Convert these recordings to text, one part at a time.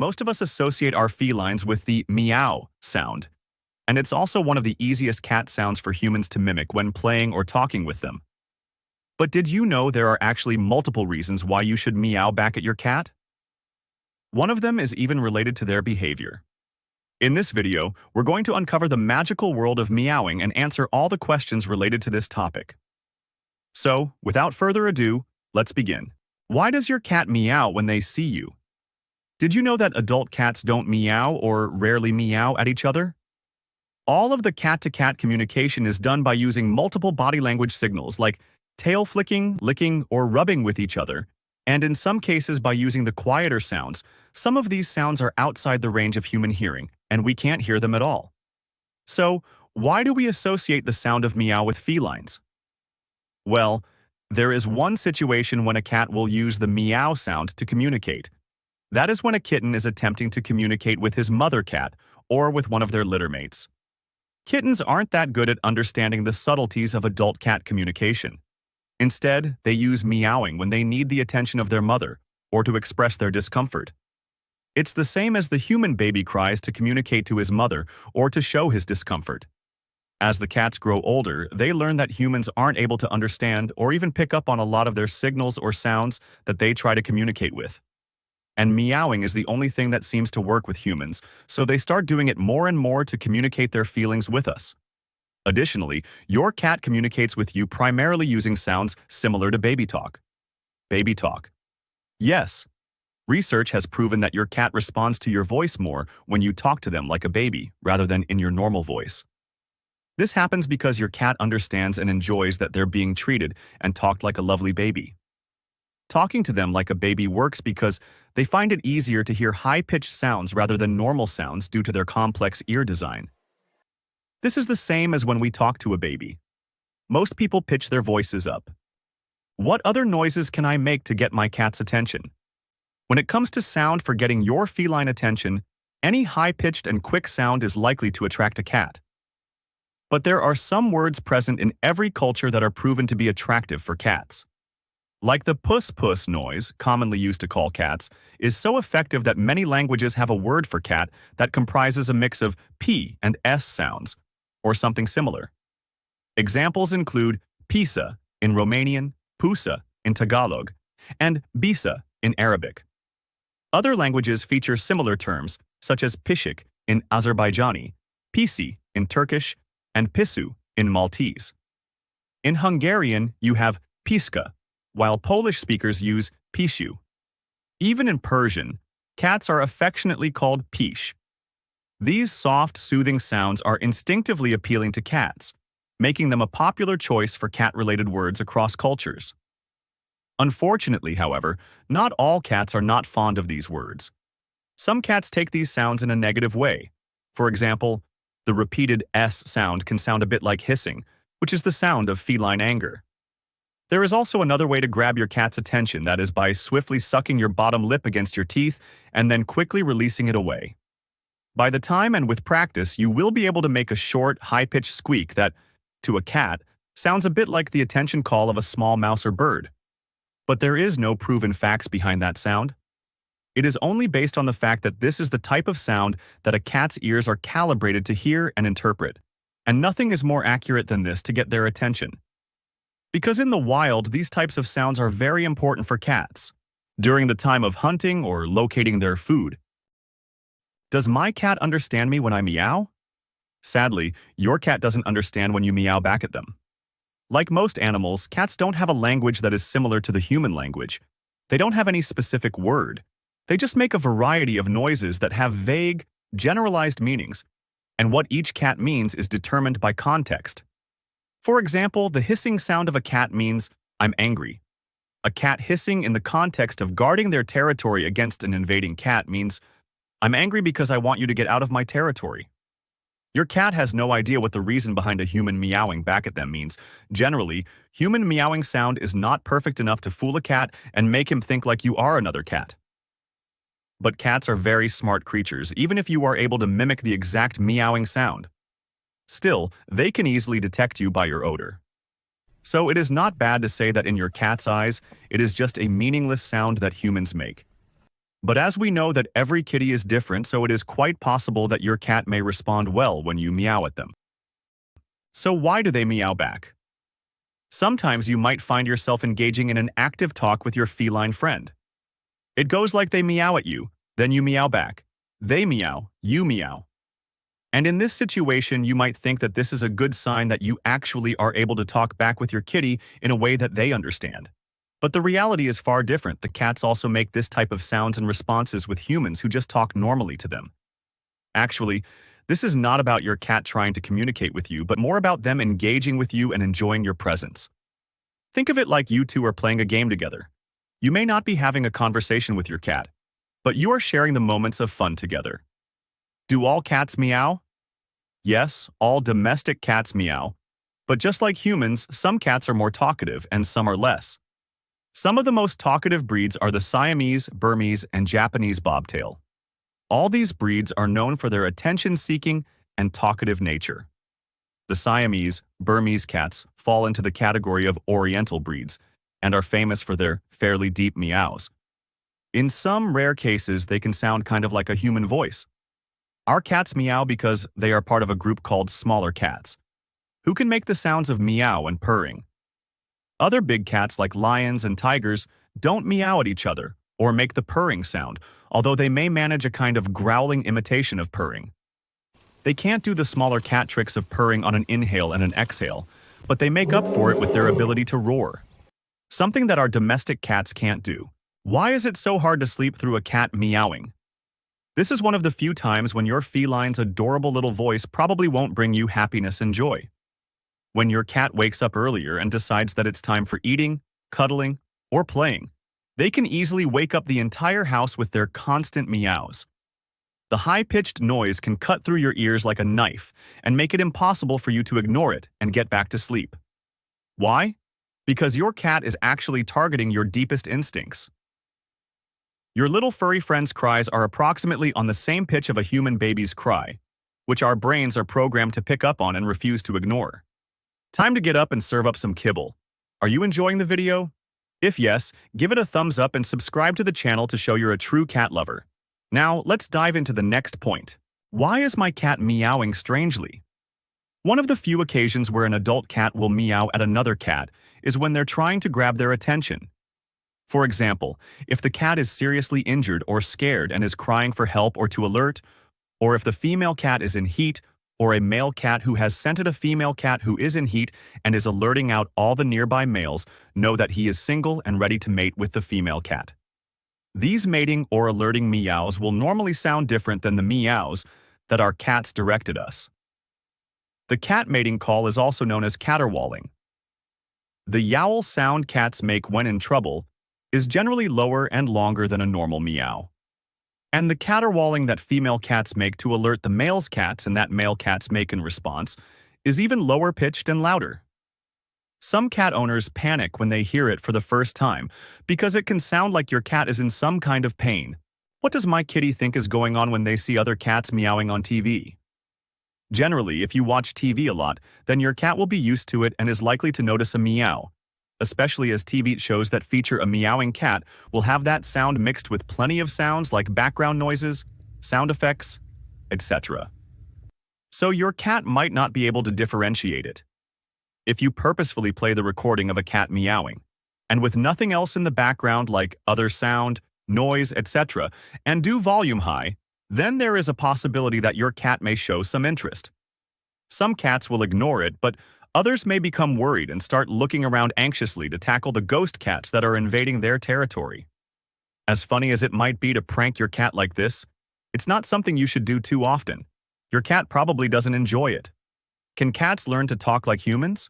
Most of us associate our felines with the meow sound, and it's also one of the easiest cat sounds for humans to mimic when playing or talking with them. But did you know there are actually multiple reasons why you should meow back at your cat? One of them is even related to their behavior. In this video, we're going to uncover the magical world of meowing and answer all the questions related to this topic. So, without further ado, let's begin. Why does your cat meow when they see you? Did you know that adult cats don't meow or rarely meow at each other? All of the cat-to-cat communication is done by using multiple body language signals like tail flicking, licking, or rubbing with each other, and in some cases by using the quieter sounds. Some of these sounds are outside the range of human hearing, and we can't hear them at all. So, why do we associate the sound of meow with felines? Well, there is one situation when a cat will use the meow sound to communicate. That is when a kitten is attempting to communicate with his mother cat or with one of their littermates. Kittens aren't that good at understanding the subtleties of adult cat communication. Instead, they use meowing when they need the attention of their mother or to express their discomfort. It's the same as the human baby cries to communicate to his mother or to show his discomfort. As the cats grow older, they learn that humans aren't able to understand or even pick up on a lot of their signals or sounds that they try to communicate with. And meowing is the only thing that seems to work with humans, so they start doing it more and more to communicate their feelings with us. Additionally, your cat communicates with you primarily using sounds similar to baby talk. Baby talk. Yes. Research has proven that your cat responds to your voice more when you talk to them like a baby rather than in your normal voice. This happens because your cat understands and enjoys that they're being treated and talked like a lovely baby. Talking to them like a baby works because they find it easier to hear high-pitched sounds rather than normal sounds due to their complex ear design. This is the same as when we talk to a baby. Most people pitch their voices up. What other noises can I make to get my cat's attention? When it comes to sound for getting your feline attention, any high-pitched and quick sound is likely to attract a cat. But there are some words present in every culture that are proven to be attractive for cats. Like the puss-puss noise, commonly used to call cats, is so effective that many languages have a word for cat that comprises a mix of P and S sounds, or something similar. Examples include pisa in Romanian, pusa in Tagalog, and bisa in Arabic. Other languages feature similar terms, such as pishik in Azerbaijani, pisi in Turkish, and pisu in Maltese. In Hungarian, you have piska, while Polish speakers use pishu. Even in Persian, cats are affectionately called pish. These soft, soothing sounds are instinctively appealing to cats, making them a popular choice for cat-related words across cultures. Unfortunately, however, not all cats are not fond of these words. Some cats take these sounds in a negative way. For example, the repeated S sound can sound a bit like hissing, which is the sound of feline anger. There is also another way to grab your cat's attention, that is by swiftly sucking your bottom lip against your teeth and then quickly releasing it away. By the time and with practice, you will be able to make a short, high-pitched squeak that, to a cat, sounds a bit like the attention call of a small mouse or bird. But there is no proven facts behind that sound. It is only based on the fact that this is the type of sound that a cat's ears are calibrated to hear and interpret, and nothing is more accurate than this to get their attention. Because in the wild, these types of sounds are very important for cats, during the time of hunting or locating their food. Does my cat understand me when I meow? Sadly, your cat doesn't understand when you meow back at them. Like most animals, cats don't have a language that is similar to the human language. They don't have any specific word. They just make a variety of noises that have vague, generalized meanings, and what each cat means is determined by context. For example, the hissing sound of a cat means, "I'm angry." A cat hissing in the context of guarding their territory against an invading cat means, "I'm angry because I want you to get out of my territory." Your cat has no idea what the reason behind a human meowing back at them means. Generally, human meowing sound is not perfect enough to fool a cat and make him think like you are another cat. But cats are very smart creatures, even if you are able to mimic the exact meowing sound. Still, they can easily detect you by your odor. So it is not bad to say that in your cat's eyes, it is just a meaningless sound that humans make. But as we know that every kitty is different, so it is quite possible that your cat may respond well when you meow at them. So why do they meow back? Sometimes you might find yourself engaging in an active talk with your feline friend. It goes like they meow at you, then you meow back. They meow, you meow. And in this situation, you might think that this is a good sign that you actually are able to talk back with your kitty in a way that they understand. But the reality is far different. The cats also make this type of sounds and responses with humans who just talk normally to them. Actually, this is not about your cat trying to communicate with you, but more about them engaging with you and enjoying your presence. Think of it like you two are playing a game together. You may not be having a conversation with your cat, but you are sharing the moments of fun together. Do all cats meow? Yes, all domestic cats meow. But just like humans, some cats are more talkative and some are less. Some of the most talkative breeds are the Siamese, Burmese, and Japanese bobtail. All these breeds are known for their attention-seeking and talkative nature. The Siamese, Burmese cats fall into the category of Oriental breeds and are famous for their fairly deep meows. In some rare cases, they can sound kind of like a human voice. Our cats meow because they are part of a group called smaller cats, who can make the sounds of meow and purring. Other big cats like lions and tigers don't meow at each other or make the purring sound, although they may manage a kind of growling imitation of purring. They can't do the smaller cat tricks of purring on an inhale and an exhale, but they make up for it with their ability to roar, something that our domestic cats can't do. Why is it so hard to sleep through a cat meowing? This is one of the few times when your feline's adorable little voice probably won't bring you happiness and joy. When your cat wakes up earlier and decides that it's time for eating, cuddling, or playing, they can easily wake up the entire house with their constant meows. The high-pitched noise can cut through your ears like a knife and make it impossible for you to ignore it and get back to sleep. Why? Because your cat is actually targeting your deepest instincts. Your little furry friend's cries are approximately on the same pitch of a human baby's cry, which our brains are programmed to pick up on and refuse to ignore. Time to get up and serve up some kibble. Are you enjoying the video? If yes, give it a thumbs up and subscribe to the channel to show you're a true cat lover. Now, let's dive into the next point. Why is my cat meowing strangely? One of the few occasions where an adult cat will meow at another cat is when they're trying to grab their attention. For example, if the cat is seriously injured or scared and is crying for help or to alert, or if the female cat is in heat, or a male cat who has scented a female cat who is in heat and is alerting out all the nearby males, know that he is single and ready to mate with the female cat. These mating or alerting meows will normally sound different than the meows that our cats directed us. The cat mating call is also known as caterwauling. The yowl sound cats make when in trouble is generally lower and longer than a normal meow. And the caterwauling that female cats make to alert the male's cats and that male cats make in response is even lower pitched and louder. Some cat owners panic when they hear it for the first time because it can sound like your cat is in some kind of pain. What does my kitty think is going on when they see other cats meowing on TV? Generally, if you watch TV a lot, then your cat will be used to it and is likely to notice a meow, especially as TV shows that feature a meowing cat will have that sound mixed with plenty of sounds like background noises, sound effects, etc. So your cat might not be able to differentiate it. If you purposefully play the recording of a cat meowing, and with nothing else in the background like other sound, noise, etc., and do volume high, then there is a possibility that your cat may show some interest. Some cats will ignore it, but others may become worried and start looking around anxiously to tackle the ghost cats that are invading their territory. As funny as it might be to prank your cat like this, it's not something you should do too often. Your cat probably doesn't enjoy it. Can cats learn to talk like humans?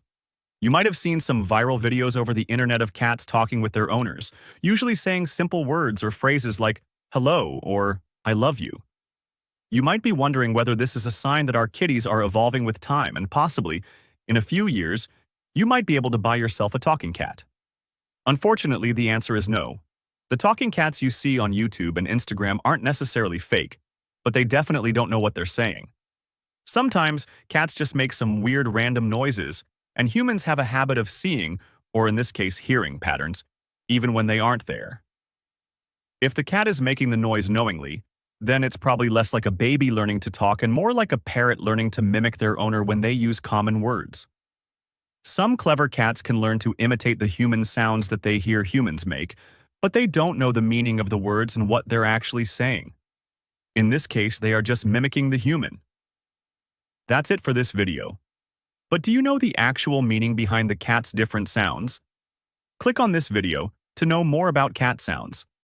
You might have seen some viral videos over the internet of cats talking with their owners, usually saying simple words or phrases like, "hello" or "I love you." You might be wondering whether this is a sign that our kitties are evolving with time and possibly, in a few years, you might be able to buy yourself a talking cat. Unfortunately, the answer is no. The talking cats you see on YouTube and Instagram aren't necessarily fake, but they definitely don't know what they're saying. Sometimes, cats just make some weird random noises, and humans have a habit of seeing, or in this case hearing, patterns, even when they aren't there. If the cat is making the noise knowingly, then it's probably less like a baby learning to talk and more like a parrot learning to mimic their owner when they use common words. Some clever cats can learn to imitate the human sounds that they hear humans make, but they don't know the meaning of the words and what they're actually saying. In this case, they are just mimicking the human. That's it for this video. But do you know the actual meaning behind the cat's different sounds? Click on this video to know more about cat sounds.